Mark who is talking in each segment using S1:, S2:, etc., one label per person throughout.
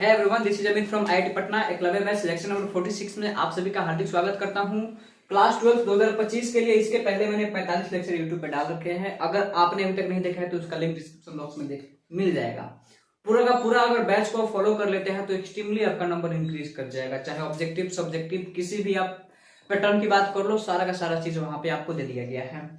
S1: है everyone, this is Amit from IIT Patna. Eklavya math selection number 46 में आप सभी का हार्दिक स्वागत करता हूं। क्लास 12 2025 के लिए इसके पहले मैंने 45 लेक्चर यूट्यूब पे डाल रखे हैं। अगर आपने अभी तक नहीं देखा है तो उसका लिंक डिस्क्रिप्शन बॉक्स में मिल जाएगा। पूरा का पूरा अगर बैच को फॉलो कर लेते हैं तो एक्सट्रीमली आपका नंबर इंक्रीज कर जाएगा। चाहे ऑब्जेक्टिव सब्जेक्टिव किसी भी आप पैटर्न की बात कर लो, सारा का सारा चीज वहां पे आपको दे दिया गया है।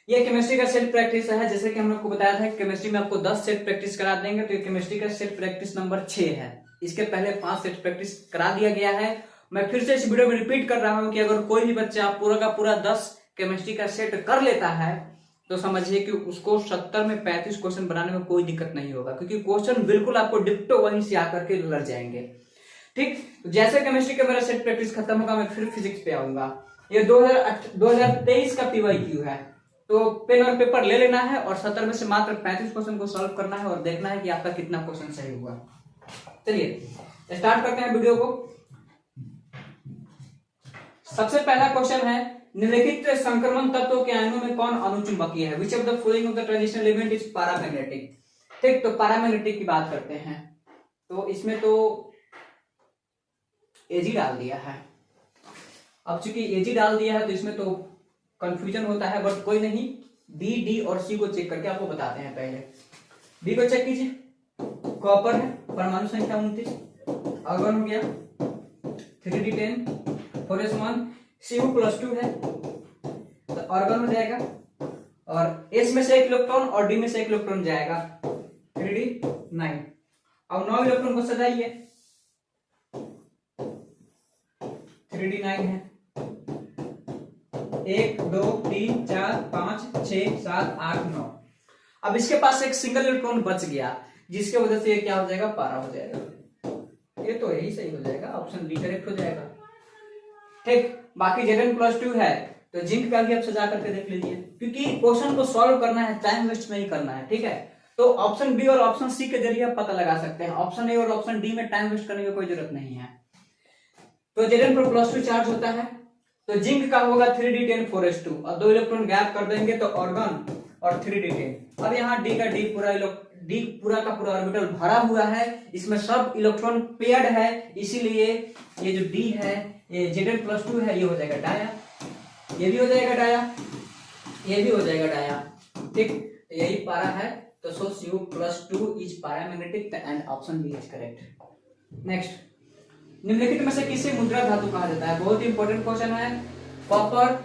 S1: ये केमिस्ट्री का सेट प्रैक्टिस है। जैसे कि हम लोग को बताया था केमिस्ट्री में आपको 10 सेट प्रैक्टिस करा देंगे, तो ये केमिस्ट्री का सेट प्रैक्टिस नंबर 6 है। इसके पहले 5 सेट प्रैक्टिस करा दिया गया है। मैं फिर से इस वीडियो में रिपीट कर रहा हूं कि अगर कोई भी बच्चा पूरा का पूरा 10 केमिस्ट्री का सेट कर लेता है तो समझिए कि उसको 70 में 35 क्वेश्चन बनाने में कोई दिक्कत नहीं होगा, क्योंकि क्वेश्चन बिल्कुल आपको डिप्टो वहीं से आकर के लड़ जाएंगे। ठीक, जैसे केमिस्ट्री का मेरा सेट प्रैक्टिस खत्म होगा मैं फिर फिजिक्स पे आऊंगा। ये 2023 का पीवाईक्यू है, तो पेन और पेपर ले लेना है और 70 में से मात्र 35 क्वेश्चन को सॉल्व करना है और देखना है कि आपका कितना क्वेश्चन सही हुआ। चलिए स्टार्ट करते हैं वीडियो को। सबसे पहला क्वेश्चन है, निम्नलिखित संक्रमण तत्वों के आयनों में कौन अनुचुंबकीय है? विच of the following of the transitional element is paramagnetic? ठीक, तो पैरामैग्नेटिक की बात करते हैं। तो इसमें तो एजी डाल दिया है। अब चूंकि एजी डाल दिया है तो इसमें तो कंफ्यूजन होता है, बट कोई नहीं। बी, डी और सी को चेक करके आपको बताते हैं। पहले बी को चेक कीजिए। कॉपर है, परमाणु संख्या 29, आर्गन हो गया 3d10 4s1, Cu+2 है तो आर्गन हो जाएगा, और एस में से एक इलेक्ट्रॉन और डी में से एक इलेक्ट्रॉन जाएगा 3d9। अब 9 इलेक्ट्रॉन को सजाइए, 3d9 है, 1 2 3 4 5 6 7 8 9। अब इसके पास एक सिंगल इलेक्ट्रॉन बच गया, जिसके वजह से ये क्या हो जाएगा, पारा हो जाएगा। ये तो यही सही हो जाएगा, ऑप्शन डी करेक्ट हो जाएगा। ठीक, बाकी Zn+2 है तो जिंक का भी आप सजा करके देख लीजिए, क्योंकि क्वेश्चन को सॉल्व करना है, टाइम वेस्ट नहीं करना है। ठीक है, तो ऑप्शन बी और ऑप्शन सी के जरिए आप पता लगा सकते हैं। ऑप्शन ए और ऑप्शन डी में टाइम वेस्ट करने की कोई जरूरत नहीं है। तो Zn+2 चार्ज होता है तो जिंक का होगा 3d10 4s2, और 2 इलेक्ट्रॉन गैप कर देंगे तो ऑर्गन और 3d10। अब यहाँ डी का पूरा का पूरा ऑर्बिटल भरा हुआ है, इसमें सब इलेक्ट्रॉन पेयर्ड है, इसीलिए ये जो डी है ये Zn+2 है, ये हो जाएगा डाया, ये भी हो जाएगा डाया, ये भी हो जाएगा डाया। ठीक, तो यही पारा है, तो so Cu+2 is paramagnetic and option B is correct. Next, निम्नलिखित में से किसे मुद्रा धातु कहा जाता है? बहुत ही इंपॉर्टेंट क्वेश्चन है। कॉपर,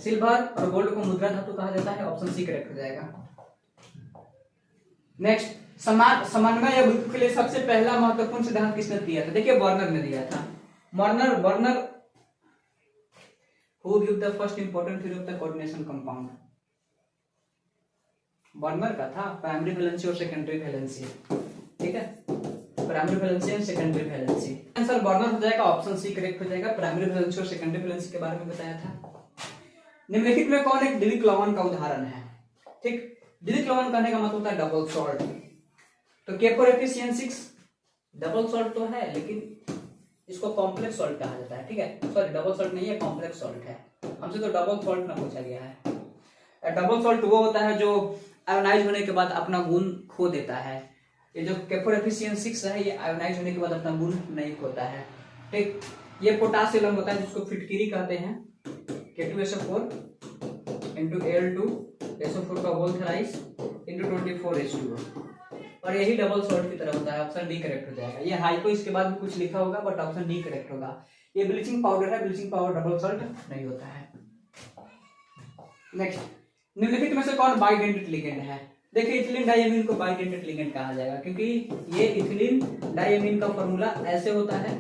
S1: सिल्वर और गोल्ड को मुद्रा धातु कहा जाता है, ऑप्शन सी करेक्ट हो जाएगा। नेक्स्ट, समन्वय अभियुक्त के लिए सबसे पहला महत्वपूर्ण सिद्धांत किसने दिया था? देखिए वार्नर ने दिया था। Warner who give the first important theory of the coordination compound? Warner का था, प्राइमरी वैलेंसी और सेकेंडरी वैलेंसी। ठीक है, primary valency and secondary valency. Answer Warner हो जाएगा, ऑप्शन सी करेक्ट हो जाएगा। प्राइमरी वैलेंसी और सेकेंडरी वैलेंसी के बारे में बताया था। निम्नलिखित में कौन एक द्वितीयक लवण का उदाहरण है? ठीक, द्वितीयक लवण कहने का मतलब होता है डबल सॉल्ट। तो K4FeCN6 डबल सॉल्ट तो है, लेकिन इसको कॉम्प्लेक्स सॉल्ट कहा जाता है। ठीक है, सॉरी डबल सॉल्ट नहीं है, कॉम्प्लेक्स सॉल्ट है। हमसे तो डबल सॉल्ट ना पूछा गया है। डबल सॉल्ट वो होता है जो आयोनाइज होने के बाद अपना गुण खो देता है। ये जो K4FeCN6 है ये आयोनाइज होने के बाद अपना गुण नहीं खोता है। ठीक, ये पोटासियम होता है जिसको फिटकिरी कहते हैं। K2SO4 into Al2SO4 का होल थ्राइस into 24H2O, और यही डबल सॉल्ट की तरह होता है। ऑप्शन डी करेक्ट हो जाएगा। ये हाइको इसके बाद भी कुछ लिखा होगा, बट ऑप्शन डी करेक्ट होगा। ये ब्लीचिंग पाउडर है, ब्लीचिंग पाउडर डबल सॉल्ट नहीं होता है। नेक्स्ट, निम्नलिखित में से कौन बाइडेंटेट लिगेंड है? देखिए इथिलीन डाइएमीन को बाइडेंटेट लिगेंड कहा जाएगा, क्योंकि ये इथिलीन डाइएमीन का फॉर्मूला ऐसे होता है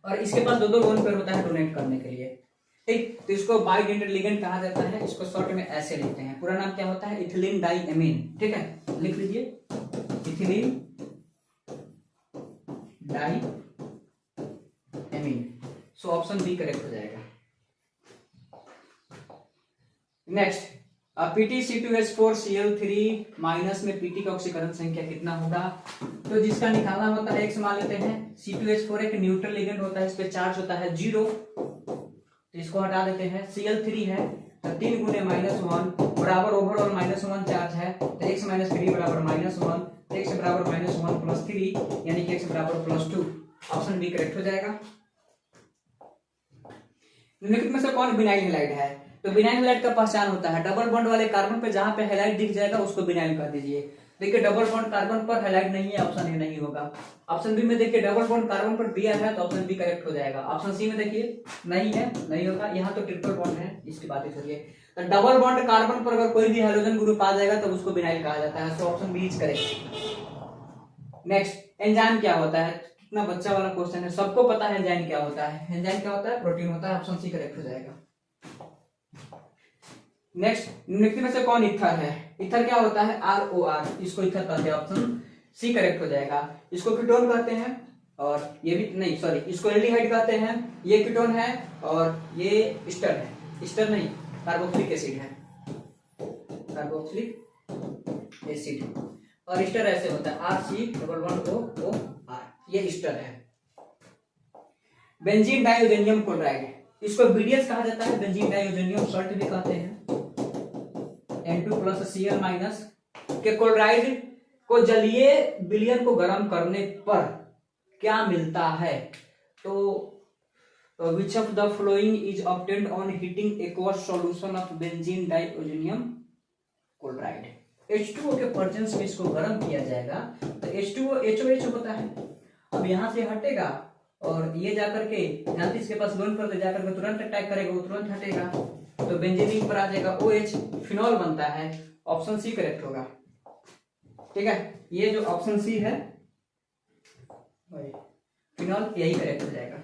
S1: और इसके पास दो लोन पेयर होता है डोनेट करने के लिए। ठीक, तो इसको बाइडेंटेट लिगेंड कहा जाता है। इसको शॉर्ट में ऐसे लिखते हैं। पूरा नाम क्या होता है? Ethylene diamine. ठीक है, लिख लीजिए ethylene diamine. So option B correct हो जाएगा। नेक्स्ट, PtC2H4Cl3 माइनस में Pt का ऑक्सीकरण संख्या कितना होगा? तो जिसका निकालना होता है x मान लेते हैं। C2H4 एक न्यूट्रल लिगेंड होता है, इस पे चार्ज होता है 0, तो इसको हटा देते हैं। Cl3 है तो 3 गुने -1 बराबर ओवरऑल -1 चार्ज है, तो x - 3 बराबर -1 x बराबर -1 + 3 यानी कि x बराबर +2। ऑप्शन बी करेक्ट हो जाएगा। निम्नलिखित में से कौन विनाइल हैलाइड है? तो विनाइल हैलाइड का पहचान होता है डबल बॉन्ड वाले कार्बन पे जहां पे हैलाइड दिख जाएगा उसको विनाइल कर दीजिए। देखिए डबल बॉन्ड कार्बन पर हैलाइड नहीं है, ऑप्शन ए नहीं होगा। ऑप्शन बी में देखिए डबल बॉन्ड कार्बन पर बी है तो ऑप्शन बी करेक्ट हो जाएगा। ऑप्शन सी में देखिए नहीं है, नहीं होगा। यहाँ तो ट्रिपल बॉन्ड है, इसकी बात छोड़िए। तो डबल बॉन्ड कार्बन पर अगर कोई भी हाइड्रोजन ग्रुप आ जाएगा तो उसको विनाइल कहा जाता है। So option B is correct. Next, enzyme क्या होता है? कितना बच्चा वाला क्वेश्चन है, सबको पता है एंजाइम क्या होता है। एंजाइम क्या होता है? प्रोटीन होता है। ऑप्शन सी करेक्ट हो जाएगा। नेक्स्ट, निम्नलिखित में से कौन ईथर है? ईथर क्या होता है? ROR, इसको ईथर कहते हैं। ऑप्शन सी करेक्ट हो जाएगा। इसको कीटोन कहते हैं और ये भी नहीं, सॉरी, इसको एल्डिहाइड कहते हैं। ये कीटोन है और ये ईस्टर है। ईस्टर नहीं, कार्बोक्सिलिक एसिड है, कार्बोक्सिलिक एसिड। और ईस्टर ऐसे होता है RC++OOR, ये ईस्टर है। बेंजीन डाइओजेनियम क्लोराइड, इसको BDS कहा जाता है, बेंजीन डाइओजेनियम सॉल्ट भी कहते हैं। N2+Cl- के क्लोराइड को जलीय विलयन को गर्म करने पर क्या मिलता है? तो which of the following is obtained on heating aqueous solution of benzene diazonium chloride? H2O के प्रेजेंस में इसको गर्म किया जाएगा तो H2O HOH होता है। अब यहाँ से हटेगा और ये जाकर के जानती इसके पास लोन पर जाकर के तुरंत अटैक करेगा, वो तुरंत हटेगा तो बेंजीन पर आ जाएगा OH, फिनॉल बनता है। ऑप्शन सी करेक्ट होगा। ठीक है, ये जो ऑप्शन सी है फिनॉल, यही करेक्ट हो जाएगा।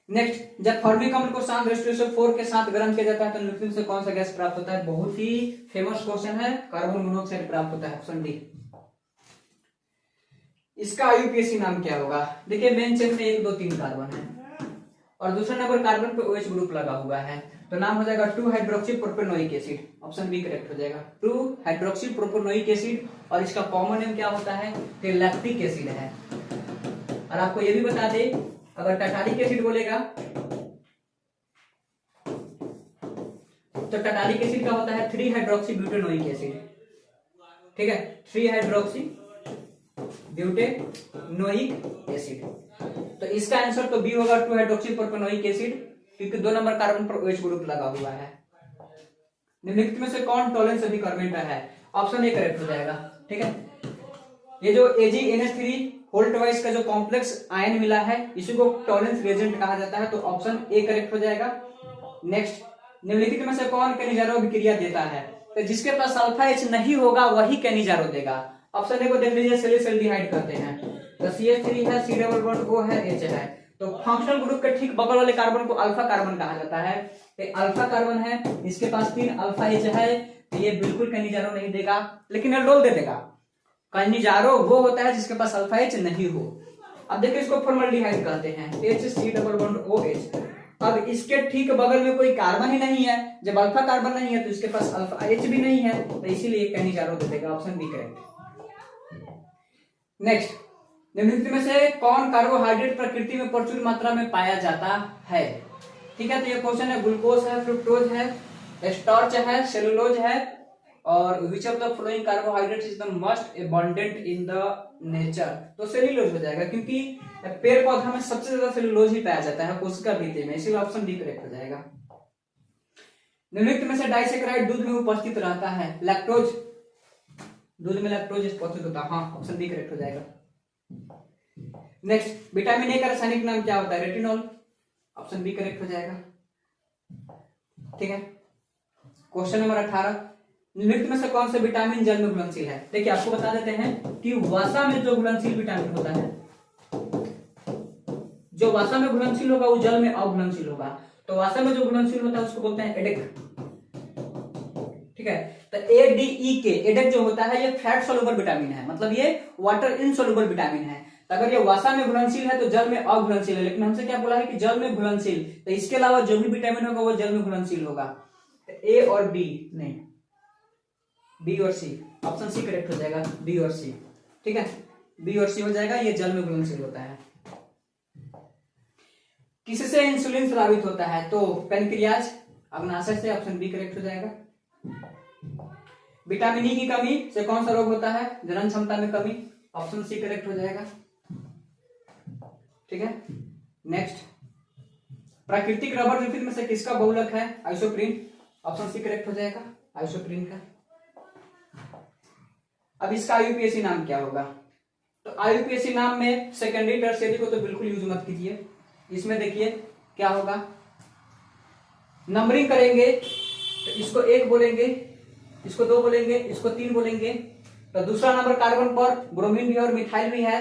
S1: नेक्स्ट, जब फॉर्मिक अम्ल को शांत रेस्टोरेशन 4 के साथ गर्म किया जाता है तो निम्नलिखित से कौन सा गैस प्राप्त होता है? बहुत ही फेमस क्वेश्चन है, कार्बन मोनोऑक्साइड प्राप्त होता है। Option D. इसका आईयूपीएसी नाम क्या होगा? देखिए मेन चेन में 1 2 3 कार्बन है और दूसरे नंबर कार्बन पे OH ग्रुप लगा हुआ है तो नाम हो जाएगा 2 hydroxy propanoic acid. Option B correct हो जाएगा। 2 हाइड्रोक्सी प्रोपेनोइक एसिड और इसका कॉमन नेम क्या होता है? तो लैक्टिक एसिड है। और आपको ये भी बता दे, अगर टाटारिक एसिड बोलेगा तो टाटारिक एसिड का होता है 3 हाइड्रोक्सी ब्यूटेनोइक एसिड। ठीक है, 3 हाइड्रोक्सी ब्यूटेनोइक एसिड। तो इसका आंसर तो बी होगा, 2 हाइड्रोक्सी प्रोपेनोइक एसिड, क्योंकि 2 नंबर कार्बन पर OH ग्रुप लगा हुआ है। निम्नलिखित में से कौन टॉलेंस अभिकर्मेंट है? ऑप्शन ए करेक्ट हो जाएगा। ठीक है, ये जो AgNH3 होल्ट वाइज का जो कॉम्प्लेक्स आयन मिला है इसी को टॉलेंस रिएजेंट कहा जाता है तो ऑप्शन ए करेक्ट हो जाएगा। नेक्स्ट, निम्नलिखित में से कौन कैनिजारो अभिक्रिया देता है? तो जिसके पास अल्फा H नहीं होगा वही कैनिजारो देगा। ऑप्शन ए को देख लीजिए, सेलिसल्डिहाइड कहते हैं तो CH3 है, C++O है, H है। तो फंक्शनल ग्रुप के ठीक बगल वाले कार्बन को अल्फा कार्बन कहा जाता है। तो अल्फा कार्बन है, इसके पास 3 अल्फा H है तो ये बिल्कुल कैनिजारो नहीं देगा, लेकिन एल्डोल दे देगा। कैनिजारो वो होता है जिसके पास अल्फा H नहीं हो। अब देखिए इसको फॉर्मल्डिहाइड कहते हैं, HC++OH। अब इसके ठीक बगल में कोई कार्बन ही नहीं है, जब अल्फा कार्बन नहीं है तो इसके पास अल्फा H भी नहीं है तो इसीलिए कैनिजारो दे देगा। Option B correct. नेक्स्ट, निम्नलिखित में से कौन कार्बोहाइड्रेट प्रकृति में प्रचुर मात्रा में पाया जाता है? ठीक है, तो ये क्वेश्चन है, ग्लूकोज है, फ्रुक्टोज है, स्टार्च है, सेलुलोज है और विच of the following carbohydrate is the most abundant in the nature? तो सेलुलोज हो जाएगा, क्योंकि पेड़ पौधा में सबसे ज्यादा सेलुलोज ही पाया जाता है कोशिका भित्ति में, इसीलिए ऑप्शन डी करेक्ट हो जाएगा। निम्नलिखित में से डाइसेक्राइड दूध में उपस्थित रहता है? लैक्टोज, दूध में लैक्टोज उपस्थित होता है। हाँ, ऑप्शन बी करेक्ट हो जाएगा। नेक्स्ट, विटामिन ए का रासायनिक नाम क्या होता है? रेटिनॉल। ऑप्शन बी करेक्ट हो जाएगा। ठीक है, क्वेश्चन नंबर 18, निम्नलिखित में से कौन सा विटामिन जल में घुलनशील है? देखिए आपको बता देते हैं कि वसा में जो घुलनशील विटामिन होता है, जो वसा में घुलनशील होगा वो जल में अघुलनशील होगा। तो वसा में जो घुलनशील होता है उसको बोलते हैं एडेक। ठीक है, तो ADEK, एडेक जो होता है ये फैट सोल्यूबल विटामिन है, मतलब ये वाटर इनसोल्यूबल विटामिन है। तो अगर ये वसा में घुलनशील है तो जल में अघुलनशील है, लेकिन हमसे क्या बोला है कि जल में घुलनशील, तो इसके अलावा जो भी विटामिन होगा वो जल में घुलनशील होगा। तो ए और बी नहीं, बी और सी, ऑप्शन सी करेक्ट हो जाएगा, बी और सी। ठीक है, बी और सी हो जाएगा, ये जल में घुलनशील होता है। किससे इंसुलिन स्रावित होता है? तो पेनक्रियाज, अग्नाशय से। ऑप्शन बी करेक्ट हो जाएगा। विटामिन ई की कमी से कौन सा रोग होता है? जनन क्षमता में कमी। ऑप्शन सी करेक्ट हो जाएगा। ठीक है, नेक्स्ट, प्राकृतिक रबर ग्रिफिन में से किसका बहुलक है? आइसोप्रीन। ऑप्शन सी करेक्ट हो जाएगा, आइसोप्रीन का। अब इसका आईयूपीएसी नाम क्या होगा? तो आईयूपीएसी नाम में सेकेंडरी टर्शियरी को तो बिल्कुल यूज मत कीजिए। इसमें देखिए क्या होगा, नंबरिंग करेंगे तो इसको 1 बोलेंगे, इसको 2 बोलेंगे, इसको 3 बोलेंगे। तो दूसरा नंबर कार्बन पर ब्रोमीन भी और मिथाइल भी है,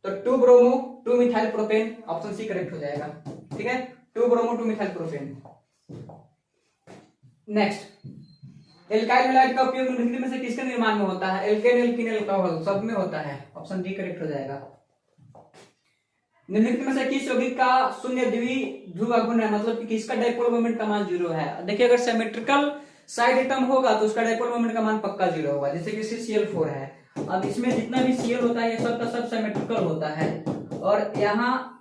S1: तो 2 bromo 2 methyl propane. Option C correct हो जाएगा। ठीक है, 2 bromo 2 methyl propane. Next, alkyl halide का उपयोग निम्नलिखित में से किसके निर्माण में होता है? एल्केन, एल्कीन, एल्कोहल सब में होता है। ऑप्शन डी करेक्ट हो जाएगा। निम्नलिखित में से किस यौगिक का शून्य द्विध्रुव गुण है? मतलब कि किसका डाइपोल मोमेंट का मान 0 है? देखिए, अगर सिमेट्रिकल साइड एटम होगा तो उसका डाइपोल मोमेंट का मान पक्का 0 होगा। जैसे कि CCl4 है, अब इसमें जितना भी Cl होता है ये सब का सब सिमेट्रिकल होता है, और यहाँ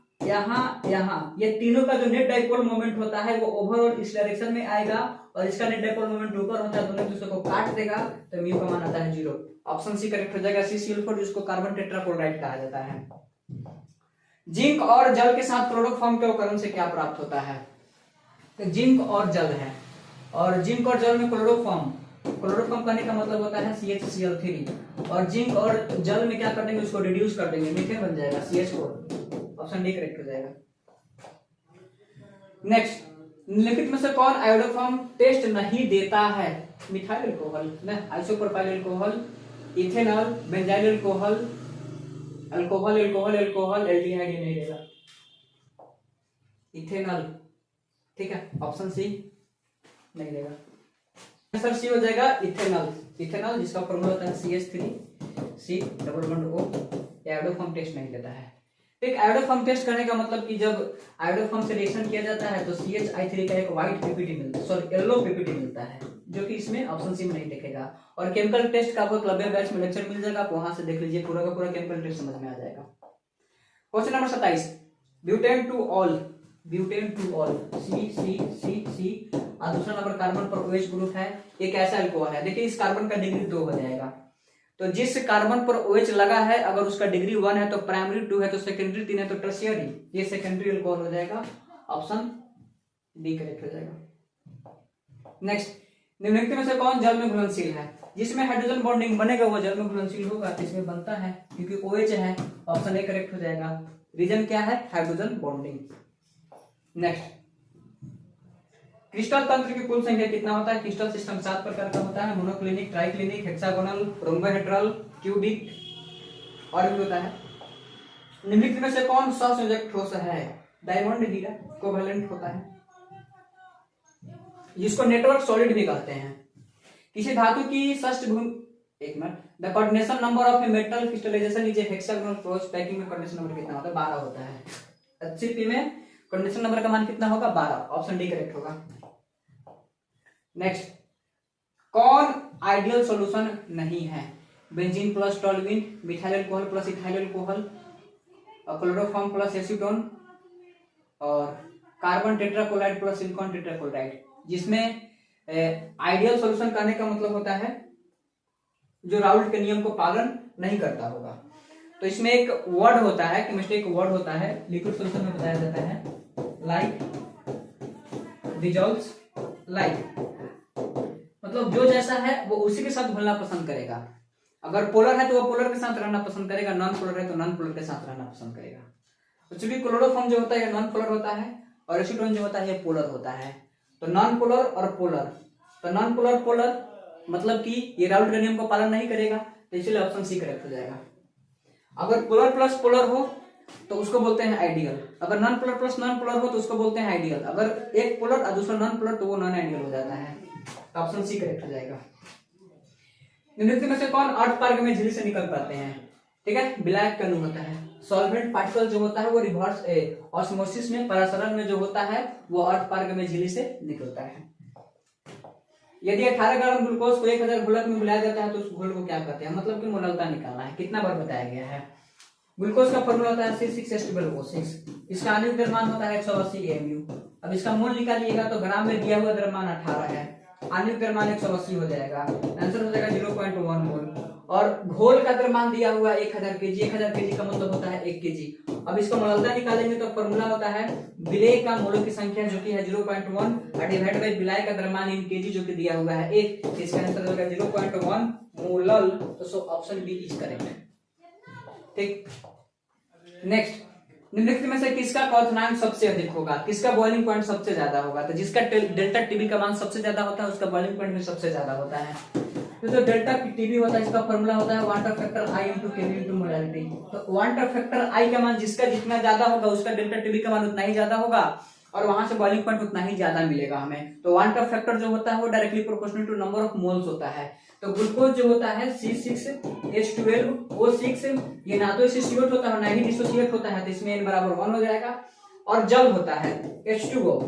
S1: ये तीनों का जो नेट डाइपोल मोमेंट होता है वो ओवरऑल इस डायरेक्शन में आएगा, और इसका नेट डाइपोल मोमेंट ऊपर होता है, दोनों एक दूसरे को काट देगा, तो म्यू का मान आता है 0। ऑप्शन सी करेक्ट हो जाएगा, CCl4 जिसको कार्बन टेट्राक्लोराइड कहा जाता है। जिंक और जल के साथ क्लोरोफॉर्म के उपकरण से क्या प्राप्त होता है? तो जिंक और जल है, और जिंक और जल में क्लोरोफॉर्म करने का मतलब होता है CHCl3, और जिंक और जल में क्या कर देंगे, उसको रिड्यूस कर देंगे, मीथेन बन जाएगा CH4। ऑप्शन डी करेक्ट हो जाएगा। नेक्स्ट, निम्नलिखित में से कौन आयोडोफॉर्म टेस्ट नहीं देता है? Methyl alcohol, isopropyl alcohol, ethanol, benzyl alcohol, alcohol, aldehyde नहीं देगा, इथेनॉल। ठीक है, ऑप्शन सी नहीं देगा। सर सी हो जाएगा इथेनॉल जिसका फॉर्मूला होता है CH3 double bond O। Iodoform test नहीं देता है। एक आयोडोफॉर्म टेस्ट करने का मतलब कि जब आयोडोफॉर्म से रिएक्शन किया जाता है तो CHI3 का एक व्हाइट पीपीटी मिलता है, सॉरी येलो पीपीटी मिलता है, जो कि इसमें ऑप्शन सी में नहीं दिखेगा। और केमिकल टेस्ट का आपको क्लब बैच में लेक्चर मिल जाएगा, आप वहां से देख लीजिए, पूरा का पूरा केमिकल टेस्ट समझ में आ जाएगा। Question number 27, butane two all C और दूसरा नंबर कार्बन पर OH ग्रुप है, एक ऐसा अल्कोहल है। देखिए, इस कार्बन का डिग्री 2 हो जाएगा, तो जिस कार्बन पर OH लगा है अगर उसका डिग्री 1 है तो प्राइमरी, 2 है तो सेकेंडरी, 3 है तो टर्शियरी, ये सेकेंडरी अल्कोहल हो जाएगा। ऑप्शन डी करेक्ट हो जाएगा। नेक्स्ट, निम्नलिखित में से कौन जल में घुलनशील है? जिसमें हाइड्रोजन बॉन्डिंग बनेगा वो जल में घुलनशील होगा, इसमें बनता है क्योंकि OH है। ऑप्शन ए करेक्ट हो जाएगा। रीजन क्या है? Hydrogen bonding. नेक्स्ट, क्रिस्टल तंत्र की कुल संख्या कितना होता है? क्रिस्टल सिस्टम 7 प्रकार का होता है, monoclinic, triclinic, hexagonal, rhombohedral, cubic और भी होता है। निम्नलिखित में से कौन सहसंयोजक ठोस है? डायमंड हीरा कोवैलेंट होता है, जिसको नेटवर्क सॉलिड भी कहते हैं। किसी धातु की the coordination number of a metal crystallization is a hexagonal cross packing में कोऑर्डिनेशन नंबर कितना होता है? 12 होता है। HCP में कोऑर्डिनेशन नंबर का मान कितना होगा? 12। ऑप्शन डी करेक्ट होगा। नेक्स्ट, कौन आइडियल सॉल्यूशन नहीं है? Benzene plus toluene, methyl alcohol plus ethyl alcohol, chloroform plus acetone, और carbon tetrachloride plus silicon tetrachloride. जिसमें आइडियल सॉल्यूशन करने का मतलब होता है जो राउल्ट के नियम को पालन नहीं करता होगा। तो इसमें एक वर्ड होता है, केमिस्ट्री एक वर्ड होता है, लिक्विड सॉल्यूशन में बताया जाता है, लाइक डिसॉल्व्स लाइक, मतलब जो जैसा है वो उसी के साथ घुलना पसंद करेगा। अगर पोलर है तो वो पोलर के साथ रहना पसंद करेगा, नॉन पोलर है तो नॉन पोलर के साथ रहना पसंद करेगा। तो चूंकि क्लोरोफॉर्म जो होता है ये नॉन पोलर होता है, और एसीटोन जो होता है ये पोलर होता है। तो नॉन पोलर और पोलर, तो नॉन पोलर पोलर मतलब कि ये राउल्ट के नियम को पालन नहीं करेगा, तो इसलिए ऑप्शन सी करेक्ट हो जाएगा। अगर पोलर प्लस पोलर हो तो उसको बोलते हैं आइडियल, अगर non polar plus non polar हो तो उसको बोलते हैं आइडियल, अगर एक पोलर और दूसरा नॉन पोलर तो वो नॉन आइडियल हो जाता है। तो ऑप्शन सी करेक्ट हो जाएगा। निम्नलिखित में से कौन अर्थ पार्क में झिल्ली से निकल पाते हैं? ठीक है, ब्लैक कणु होता है। सॉल्वेंट पार्टिकल जो होता है वो रिवर्स ऑस्मोसिस में, परासरण में जो होता है वो अर्थ पार्क में झिल्ली से निकलता है। यदि 18 ग्राम ग्लूकोज को 1000 घोलक में मिलाया जाता है तो उस घोल को क्या कहते हैं? मतलब कि मोललता निकालना है, कितना बार बताया गया है। ग्लूकोज का फॉर्मूला होता है C6H12O6, इसका आणविक द्रव्यमान होता है 180 AMU। अब इसका मोल निकालिएगा तो ग्राम में दिया हुआ द्रव्यमान 18 है, आणविक द्रव्यमान 180 हो जाएगा, आंसर हो जाएगा 0.1 मोल। और घोल का द्रव्यमान दिया हुआ 1000 केजी, 1000 केजी का मतलब होता है 1 केजी। अब इसका मोललता निकालेंगे तो फॉर्मूला होता है विलेय का मोलों की संख्या जो कि है 0.1 डिवाइड बाय विलाय का द्रव्यमान इन केजी जो कि दिया हुआ है 1, इसका आंसर होगा 0.1 मोलल। तो ऑप्शन बी इज करेक्ट। ठीक, नेक्स्ट, निम्नलिखित में से किसका क्वथनांक सबसे अधिक होगा, किसका बॉइलिंग पॉइंट सबसे ज्यादा होगा? तो जिसका डेल्टा टीबी का मान सबसे ज्यादा होता है उसका बॉइलिंग पॉइंट भी सबसे ज्यादा होता है। तो जो डेल्टा टीबी होता है इसका फॉर्मूला होता है water factor I into KV into molality. तो वाटर फैक्टर आई का मान जिसका जितना ज्यादा होगा उसका डेल्टा टीबी का मान उतना ही ज्यादा होगा और वहां से बॉइलिंग पॉइंट उतना ही ज्यादा मिलेगा हमें। तो वाटर फैक्टर जो होता है वो directly proportional to number of moles होता है। तो ग्लूकोज जो होता है C6H12O6, ये ना तो एसोसिएट होता है ना ही डिसोसिएट होता है, तो इसमें n बराबर 1 हो जाएगा। और जल होता है H2O,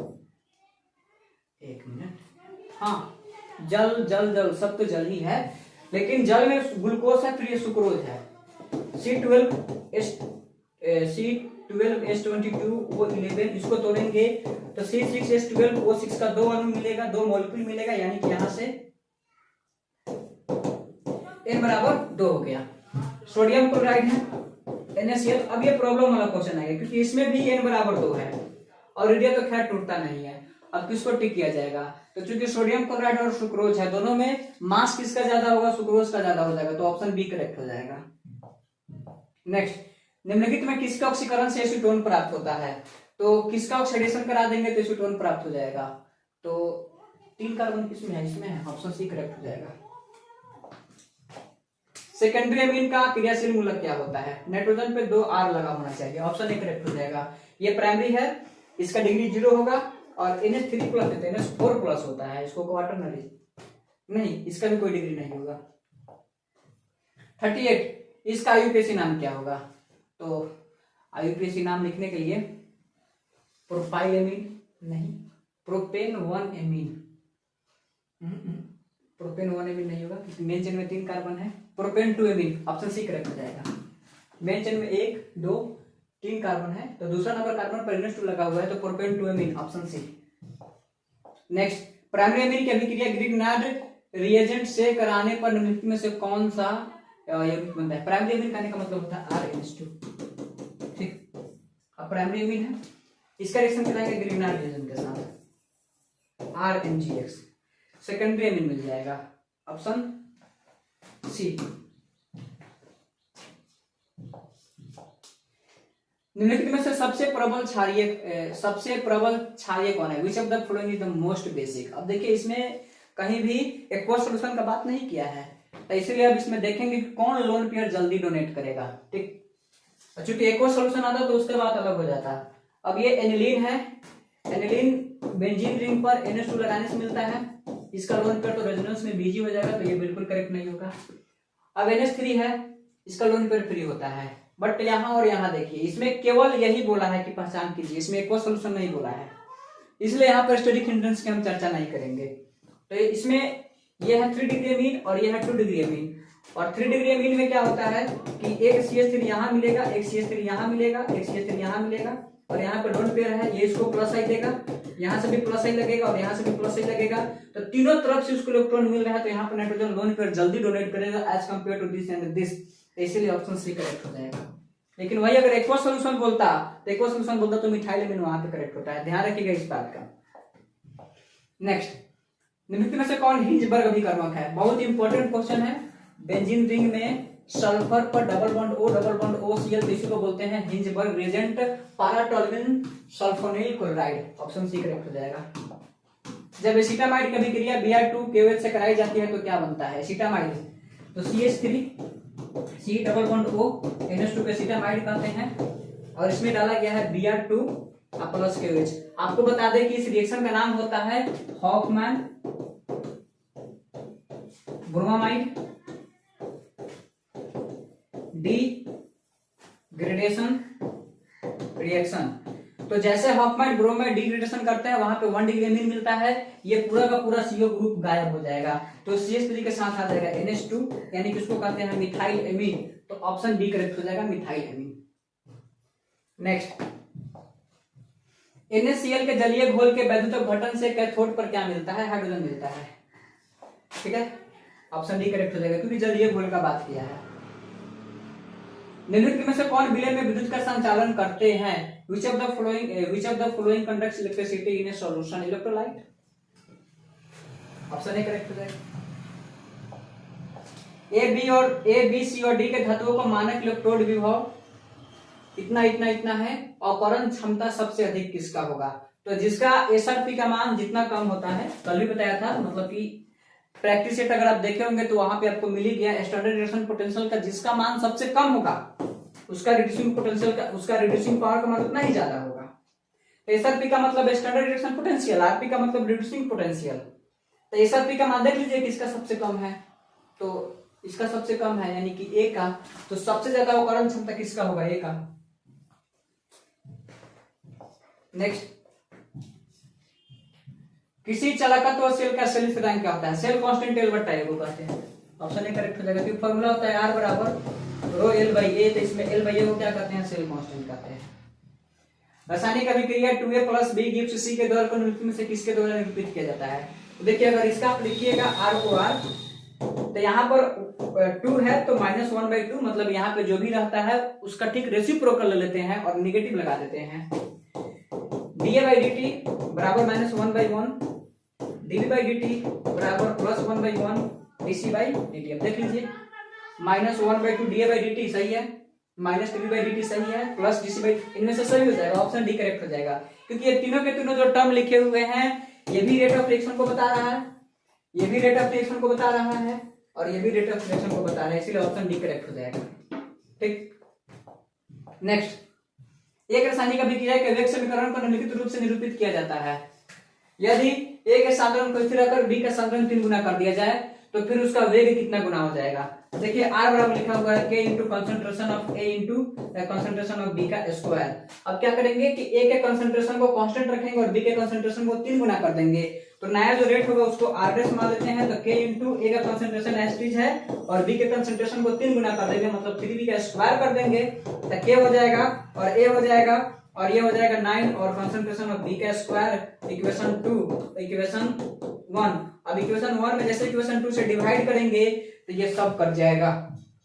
S1: एक मिनट, हाँ जल जल जल सब तो जल ही है, लेकिन जल में ग्लूकोज है फिर ये सुक्रोज है C12H22O11, इसको तोड़ेंगे तो C6H12O6 का 2 अणु मिलेगा, 2 मॉलिक्यूल मिलेगा, यानी कि यहां से n बराबर 2 हो गया। सोडियम क्लोराइड है NaCl। अब ये प्रॉब्लम वाला क्वेश्चन आएगा क्योंकि इसमें भी n बराबर 2 है और रेडियो तो खैर टूटता नहीं है। अब किसको टिक किया जाएगा? तो चूंकि सोडियम क्लोराइड और सुक्रोज है, दोनों में मास किसका ज्यादा होगा? सुक्रोज का ज्यादा हो जाएगा, तो ऑप्शन बी करेक्ट हो जाएगा। नेक्स्ट, निम्नलिखित में किसके ऑक्सीकरण से एसीटोन प्राप्त होता है? तो किसका ऑक्सीडेशन करा देंगे तो एसीटोन प्राप्त हो जाएगा? तो 3 कार्बन किसमें है? इसमें है, ऑप्शन सी करेक्ट हो जाएगा। सेकेंडरी अमीन का क्रियाशील मूलक क्या होता है? नाइट्रोजन पे 2 R लगा होना चाहिए, ऑप्शन ए करेक्ट हो जाएगा। ये प्राइमरी है, इसका डिग्री 0 होगा और NH3 प्लस है तो NH4 प्लस होता है, इसको क्वाटरनरी नहीं, इसका भी कोई डिग्री नहीं होगा। 38, इसका आईयूपीएसी नाम क्या होगा? तो आईयूपीएसी नाम लिखने के लिए प्रोपाइल एमीन नहीं, प्रोपेन 1 एमीन, प्रोपेन 1 एमीन नहीं होगा क्योंकि मेन चेन में 3 कार्बन है। Propane 2 amine, option C correct हो जाएगा। मेन चेन में 1 2 3 कार्बन है तो दूसरा नंबर कार्बन पर NH2 लगा हुआ है, तो propane 2 amine, option C. Next, primary amine की अभिक्रिया ग्रिग्नार्ड रिएजेंट से कराने पर निम्नलिखित में से कौन सा यौगिक बनता है? प्राइमरी एमीन कहने का मतलब होता है RNH2। ठीक, अब प्राइमरी एमीन है, इसका रिएक्शन कराएंगे ग्रिग्नार्ड रिएजेंट के साथ RNGX। सेकेंडरी एमीन मिल जाएगा, ऑप्शन सी। निम्नलिखित में से सबसे प्रबल क्षारीय कौन है? विच of the following is the most basic? अब देखिए इसमें कहीं भी एक्वस सॉल्यूशन का बात नहीं किया है, तो इसलिए अब इसमें देखेंगे कि कौन लोन पेयर जल्दी डोनेट करेगा। ठीक, चूंकि एक्वस सॉल्यूशन आता तो उसके बाद अलग हो जाता। अब ये एनिलीन है, एनिलीन बेंजीन रिंग पर NH2 लगाने से मिलता है, इसका लोन पेयर तो रेजोनेंस में बीजी हो जाएगा, तो ये बिल्कुल करेक्ट नहीं होगा। अब NH3 है, इसका लोन पेयर फ्री होता है, बट यहाँ और यहाँ देखिए इसमें केवल यही बोला है कि पहचान कीजिए, इसमें एक्वस सॉल्यूशन नहीं बोला है, इसलिए यहाँ पर स्टेरिक हिंड्रेंस की हम चर्चा नहीं करेंगे। तो इसमें ये है 3 डिग्री अमीन और ये है 2 डिग्री अमीन। और 3 डिग्री अमीन में क्या होता है कि एक CH3 यहाँ मिलेगा, एक CH3 यहाँ मिलेगा, एक CH3 यहाँ मिलेगा और यहाँ पे लोन पेयर है, ये इसको प्लस आई देगा, यहाँ से भी प्लस आई लगेगा और यहाँ से भी प्लस आई लगेगा, तो तीनों तरफ से उसको इलेक्ट्रॉन मिल रहा है, तो यहाँ पर नाइट्रोजन लोन पेयर जल्दी डोनेट करेगा as compare to this and this, इसीलिए ऑप्शन सी करेक्ट हो जाएगा। लेकिन वही अगर एक्वस सॉल्यूशन बोलता तो मिथाइल अमीन वहां पे करेक्ट होता है, ध्यान रखिएगा इस बात का। नेक्स्ट, निम्नलिखित में से कौन हिंजबर्ग अभिकर्मक है? बहुत इंपॉर्टेंट क्वेश्चन है। बेंजीन रिंग में सल्फर पर डबल बॉन्ड OCl, तो इसी को बोलते हैं Hinsberg reagent paratoluene sulphonyl chloride, option C correct हो जाएगा। जब एसिटामाइड की अभिक्रिया Br2KOH से कराई जाती है तो क्या बनता है? एसिटामाइड, तो CH3 C double bond O NH2 को एसिटामाइड कहते हैं और इसमें डाला गया है Br2 प्लस KOH। आपको बता दें कि इस रिएक्शन का नाम होता है हॉफमैन ब्रोमामाइड डिग्रेडेशन रिएक्शन। तो जैसे हॉफमैन ब्रोमाइड डिग्रेडेशन करते हैं वहां पे 1 डिग्री अमीन मिलता है, ये पूरा का पूरा CO ग्रुप गायब हो जाएगा, तो CH3 के साथ आ जाएगा NH2, यानी कि इसको कहते हैं मिथाइल एमीन, तो ऑप्शन बी करेक्ट हो जाएगा मिथाइल एमीन। नेक्स्ट, NaCl के जलीय घोल के वैद्युत अपघटन से कैथोड पर क्या मिलता है? हाइड्रोजन मिलता है। ठीक है, ऑप्शन डी करेक्ट हो जाएगा, क्योंकि जब ये बोल का बात किया है। निम्नलिखित में से कौन विलय में विद्युत का संचालन करते हैं? Which of the following conducts electricity in a solution? Electrolyte। Option A correct हो जाएगा। ए बी सी और डी के धातुओं का मानक इलेक्ट्रोड विभव इतना इतना इतना है, अवकरण क्षमता सबसे अधिक किसका होगा? तो जिसका एसआरपी का मान जितना कम होता है, कल भी बताया था, मतलब कि प्रैक्टिस सेट अगर आप देखे होंगे तो वहां पे आपको मिल ही गया, स्टैंडर्ड रिडक्शन पोटेंशियल का जिसका मान सबसे कम होगा उसका रिड्यूसिंग पोटेंशियल का, उसका रिड्यूसिंग पावर का मान उतना ही ज्यादा होगा। तो एसआरपी का मतलब स्टैंडर्ड रिडक्शन पोटेंशियल, आरपी का मतलब रिड्यूसिंग पोटेंशियल। तो एसआरपी का मान देख लीजिए किसका सबसे कम है, तो इसका सबसे कम है यानी कि ए का, तो सबसे ज्यादा अवकरण क्षमता किसका होगा? ए का। नेक्स्ट, किसी चालकत्व सेल का सेल्फ रैंक क्या होता है? सेल कांस्टेंट एल बटा ए को कहते हैं। ऑप्शन ए करेक्ट हो जाएगा, क्योंकि फॉर्मूला होता है आर बराबर रो एल बाई ए, तो इसमें एल बाई ए को क्या कहते हैं? सेल कांस्टेंट कहते हैं। रासायनिक अभिक्रिया 2a प्लस बी गिव्स सी के द्वारा को निरूपित में से किसके द्वारा निरूपित किया जाता है? तो देखिए अगर इसका आप लिखिएगा आर को आर, तो यहाँ पर 2 है तो -1/2, मतलब यहाँ पे जो भी रहता है उसका ठीक रेसिप्रोकल ले लेते हैं और निगेटिव लगा देते हैं। dA by dt बराबर -1/1, dB by dt बराबर +1/1, dC by dt। अब देख लीजिए -1/2 dA by dt सही है, -dB by dt सही है, प्लस dC by, इनमें से सही हो जाएगा, ऑप्शन डी करेक्ट हो जाएगा, क्योंकि ये तीनों के तीनों जो टर्म लिखे हुए हैं ये भी रेट ऑफ रिएक्शन को बता रहा है, ये भी रेट ऑफ रिएक्शन को बता रहा है और ये भी रेट ऑफ रिएक्शन को बता रहा है, इसलिए ऑप्शन डी करेक्ट हो जाएगा। ठीक, नेक्स्ट, एक रासायनिक अभिक्रिया के वेग समीकरण को निम्नलिखित रूप से निरूपित किया जाता है। यदि ए के साधारण को स्थिर रखकर बी का साधारण 3 गुना कर दिया जाए तो फिर उसका वेग कितना गुना हो जाएगा? देखिए आर बराबर लिखा हुआ है k into concentration of A into concentration of B का स्क्वायर। अब क्या करेंगे कि ए के कंसंट्रेशन को कांस्टेंट रखेंगे और बी के कंसंट्रेशन को 3 गुना कर देंगे, तो नया जो रेट होगा उसको आर डेस मान लेते हैं, तो k इंटू ए का कंसंट्रेशन एस्टीज है और बी के कंसंट्रेशन को 3 गुना कर देंगे, मतलब 3b का स्क्वायर कर देंगे, तो k हो जाएगा और a हो जाएगा और ये हो जाएगा 9 और कंसंट्रेशन ऑफ बी का स्क्वायर इक्वेशन 2 इक्वेशन 1। अब इक्वेशन 1 में जैसे इक्वेशन 2 से डिवाइड करेंगे तो ये सब कट जाएगा,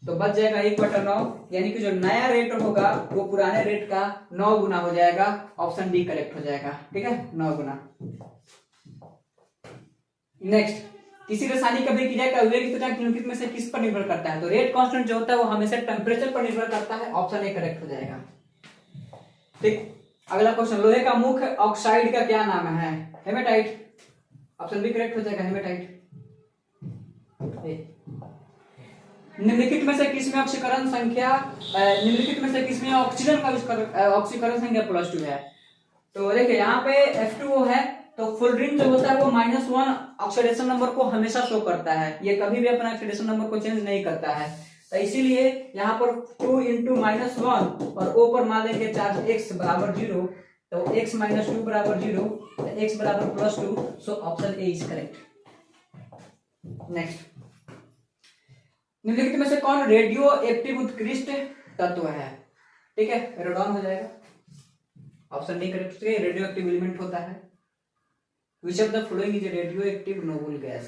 S1: तो बच जाएगा 1/9, यानी कि जो नया रेट होगा वो पुराने रेट का 9 गुना हो जाएगा। ऑप्शन डी करेक्ट हो जाएगा। ठीक है, 9 गुना। नेक्स्ट, किसी रासायनिक अभिक्रिया का वेग स्थिरांक निम्नलिखित में से किस पर निर्भर करता है? तो रेट कांस्टेंट जो होता है वो हमेशा टेम्परेचर पर निर्भर करता है। ऑप्शन ए करेक्ट हो जाएगा। ठीक, अगला क्वेश्चन, लोहे का मुख्य ऑक्साइड का क्या नाम है? हेमेटाइट। ऑप्शन बी करेक्ट हो जाएगा, हेमेटाइट। निम्नलिखित में से किसमें ऑक्सीकरण संख्या निम्नलिखित में से किसमें ऑक्सीजन का ऑक्सीकरण संख्या +2 है? तो देखिए यहाँ पे F2O है, तो फ्लोरीन जो होता है वो -1 ऑक्सीडेशन नंबर को हमेशा शो करता है, ये कभी भी अपना ऑक्सीडेशन नंबर को चेंज नहीं करता है, तो इसीलिए यहाँ पर 2 × -1 और O पर मान लेंगे चार्ज x बराबर 0, तो x - 2 बराबर 0, x बराबर +2, so option A is correct. Next, निम्नलिखित में से कौन रेडियो एक्टिव उत्कृष्ट तत्व है? ठीक है, रेडॉन हो जाएगा। ऑप्शन डी करेक्ट है, रेडियो एक्टिव एलिमेंट होता है। Which of the following is a radioactive noble gas?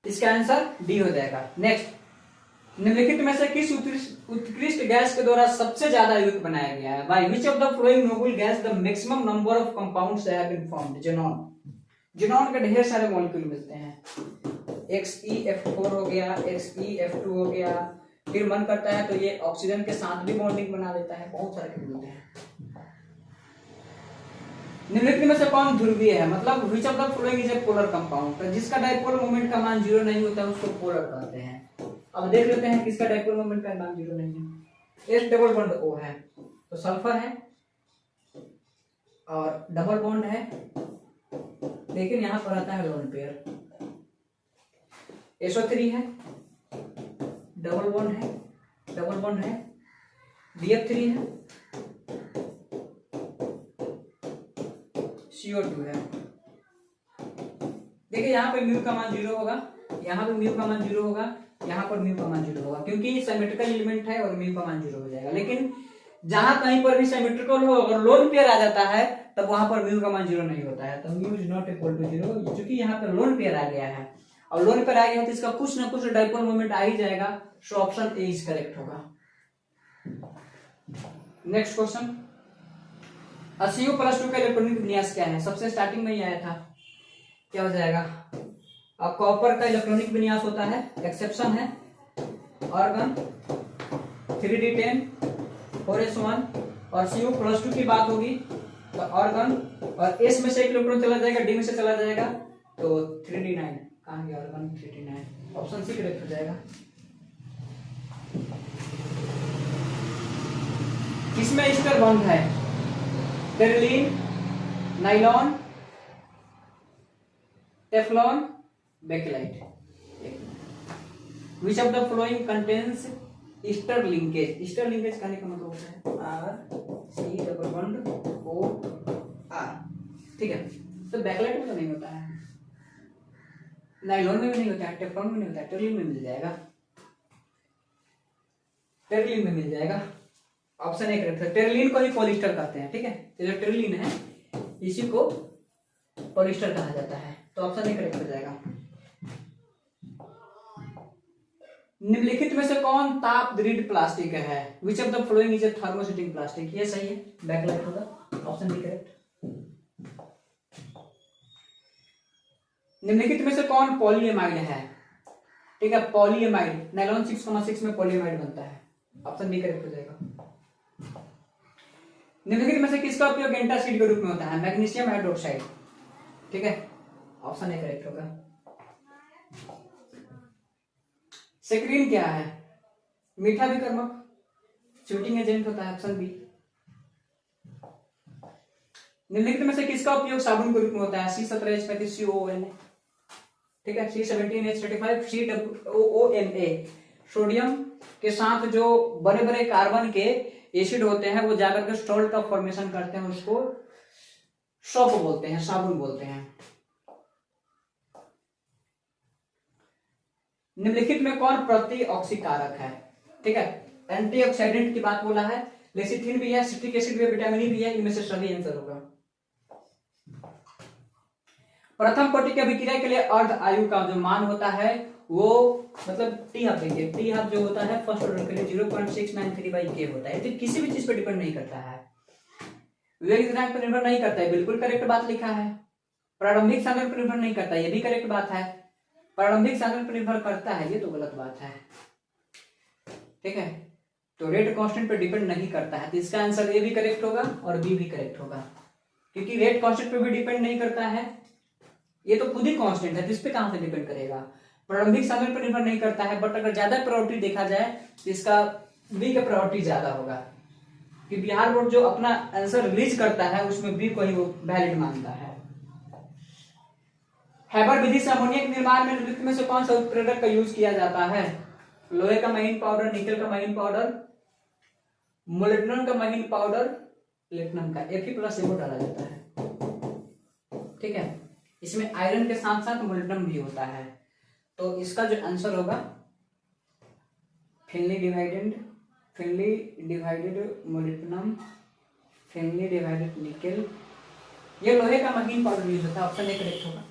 S1: इसका आंसर डी हो जाएगा। नेक्स्ट, निम्नलिखित में से किस उत्कृष्ट गैस के द्वारा सबसे ज्यादा युक्त बनाया गया है? By which of the following noble gas the maximum number of compounds have been formed? Xenon। Xenon के ढेर सारे मॉलिक्यूल मिलते हैं, XeF4 हो गया, XeF2 हो गया, फिर मन करता है तो ये ऑक्सीजन के साथ भी बॉन्डिंग बना देता है, बहुत सारे मिलते हैं। निम्नलिखित में से कौन ध्रुवीय है? मतलब which of the following is a polar compound? तो जिसका डाइपोल मोमेंट का मान 0 नहीं होता है उसको पोलर कहते हैं। अब देख लेते हैं किसका डाइपोल मोमेंट का मान 0 नहीं है। S डबल बॉन्ड O है, तो सल्फर है और डबल बॉन्ड है, लेकिन यहाँ पर आता है लोन पेयर। SO3 है, डबल बॉन्ड है, BF3 है, CO2 है। देखिए यहाँ पे म्यू का मान 0 होगा, यहाँ पे म्यू का मान 0 होगा, यहाँ पर म्यू का मान 0 होगा, क्योंकि सिमेट्रिकल एलिमेंट है और म्यू का मान 0 हो जाएगा। लेकिन जहां कहीं पर भी सिमेट्रिकल हो अगर लोन पेयर आ जाता है तब वहां पर म्यू का मान 0 नहीं होता है, तो mu is not equal to 0, क्योंकि यहाँ पर लोन पेयर आ गया है और लोन पेयर आ गया तो इसका कुछ ना कुछ डाइपोल मोमेंट आ ही जाएगा। So option A is correct होगा। नेक्स्ट क्वेश्चन, Cu प्लस 2 का इलेक्ट्रॉनिक विन्यास क्या है? सबसे स्टार्टिंग में ही आया था, क्या हो जाएगा? अब कॉपर का इलेक्ट्रॉनिक विन्यास होता है, एक्सेप्शन है आर्गन 3d10 4s1 और Cu प्लस 2 की बात होगी तो आर्गन और S में से एक इलेक्ट्रॉन चला जाएगा, D में से चला जाएगा तो 3d9 कहां गया? Argon 3d9, option C correct हो जाएगा। किसमें ईस्टर बॉन्ड है? Terylene, nylon, Teflon, Bakelite. Which of the following contains ester linkage? Ester linkage कहने का मतलब होता है R C double bond O R, ठीक है। तो बेकेलाइट में तो नहीं होता है, नाइलॉन में भी नहीं होता है, टेफ्लॉन में नहीं होता है, टेरलिन में मिल जाएगा, टेरलिन में मिल जाएगा। ऑप्शन ए करेक्ट है। टेरलिन को ही पॉलिस्टर कहते हैं, ठीक है। तो जो टेरलिन है इसी को पॉलिस्टर कहा जाता है, तो ऑप्शन ए करेक्ट हो जाएगा। निम्नलिखित में से कौन ताप दृढ़ प्लास्टिक है? विच of the following is a thermosetting plastic? ये सही है, बैकलाइट होगा, ऑप्शन बी करेक्ट। निम्नलिखित में से कौन पॉलीएमाइड है? ठीक है, पॉलीएमाइड नाइलॉन 6,6 में पॉलीएमाइड बनता है, ऑप्शन बी करेक्ट हो जाएगा। निम्नलिखित में से किसका उपयोग एंटासिड के रूप में होता है? मैग्नीशियम हाइड्रोक्साइड, ठीक है, ऑप्शन ए करेक्ट होगा। सेक्रीन क्या है? मीठा विकर्मक, शूटिंग एजेंट होता है, ऑप्शन बी। निम्नलिखित में से किसका उपयोग साबुन के रूप में होता है? C17H35 COONA, ठीक है, C17H35 COONA। सोडियम के साथ जो बड़े बड़े कार्बन के एसिड होते हैं वो जाकर के सॉल्ट का फॉर्मेशन करते हैं, उसको सोप बोलते हैं, साबुन बोलते हैं। निम्नलिखित में कौन प्रतिऑक्सीकारक है? ठीक है, एंटीऑक्सीडेंट की बात बोला है, लेसिथिन भी है, सिट्रिक एसिड भी है, विटामिन ई भी है, इनमें से सभी आंसर होगा। प्रथम कोटि के अभिक्रिया के लिए अर्ध आयु का जो मान होता है वो मतलब टी हाफ, देखिए टी हाफ जो होता है फर्स्ट ऑर्डर के लिए 0.693/K होता है, तो किसी भी चीज पर डिपेंड नहीं करता है, विवेक स्थिरांक पर निर्भर नहीं करता है, बिल्कुल करेक्ट बात लिखा है। प्रारंभिक सांद्रण पर निर्भर नहीं करता है, ये भी करेक्ट बात है। प्रारंभिक सांद्रण पर निर्भर करता है, ये तो गलत बात है, ठीक है। तो रेट कांस्टेंट पर डिपेंड नहीं करता है, तो इसका आंसर ए भी करेक्ट होगा और बी भी करेक्ट होगा, क्योंकि रेट कांस्टेंट पर भी डिपेंड नहीं करता है, ये तो खुद ही कांस्टेंट है, तो इस पे कहां से डिपेंड करेगा। प्रारंभिक सांद्रण पर निर्भर नहीं करता है, बट अगर ज्यादा प्रायोरिटी देखा जाए तो इसका बी का प्रायोरिटी ज्यादा होगा, कि बिहार बोर्ड जो अपना आंसर रिलीज करता है उसमें बी को ही वो वैलिड मानता है। हैबर विधि से अमोनिया के निर्माण में निम्नलिखित में से कौन सा उत्प्रेरक का यूज किया जाता है? लोहे का महीन पाउडर, निकल का महीन पाउडर, मोलिब्डेनम का महीन पाउडर, प्लेटिनम का। Fe+SiO डाला जाता है, ठीक है। इसमें आयरन के साथ साथ मोलिब्डेनम भी होता है, तो इसका जो आंसर होगा फिनली डिवाइडेड मोलिब्डेनम, फिनली डिवाइडेड निकेल, ये लोहे का महीन पाउडर यूज होता है, ऑप्शन ए करेक्ट होगा।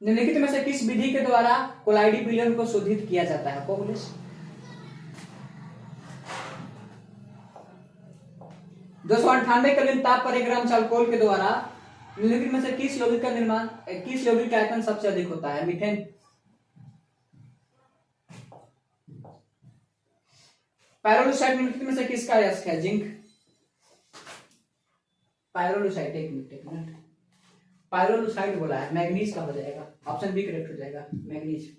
S1: निम्नलिखित में से किस विधि के द्वारा कोलाइडी विलयन को शोधित किया जाता है? कोगुलेस। 298 केल्विन ताप पर 1 ग्राम चाल्कोल के द्वारा निम्नलिखित में से किस यौगिक का निर्माण, किस यौगिक का आयतन सबसे अधिक होता है? मीथेन। पायरोलुसाइड निम्नलिखित में से किसका अयस्क है? जिंक। पायरोलुसाइड, एक मिनट, पायरोलुसाइड बोला है, मैग्नीज का हो जाएगा, ऑप्शन बी करेक्ट हो जाएगा, मैग्नीज।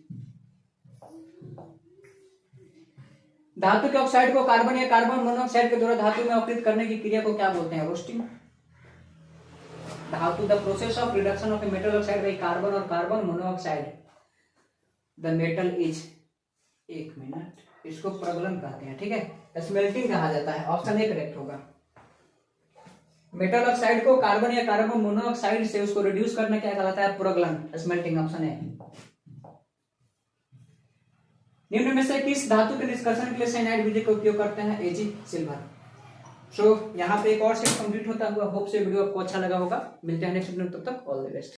S1: धातु के ऑक्साइड को कार्बन या कार्बन मोनोऑक्साइड के द्वारा धातु में अवकृत करने की क्रिया को क्या बोलते हैं? रोस्टिंग। धातु, the process of reduction of a metal oxide by carbon और carbon monoxide the metal is, एक मिनट, इसको प्रगलन कहते हैं, ठीक है, स्मेल्टिंग कहा जाता है, ऑप्शन ए करेक्ट होगा। मेटल ऑक्साइड को कार्बन या कार्बन मोनोऑक्साइड से उसको रिड्यूस करना क्या कहलाता है? प्रगलन, स्मेल्टिंग, ऑप्शन ए। निम्न में से किस धातु के निष्कर्षण के लिए साइनाइड विधि का उपयोग करते हैं? एजी, सिल्वर। सो यहाँ पे एक और सेट कंप्लीट होता हुआ। होप से वीडियो आपको अच्छा लगा होगा। मिलते हैं नेक्स्ट वीडियो में, तब तक ऑल द बेस्ट।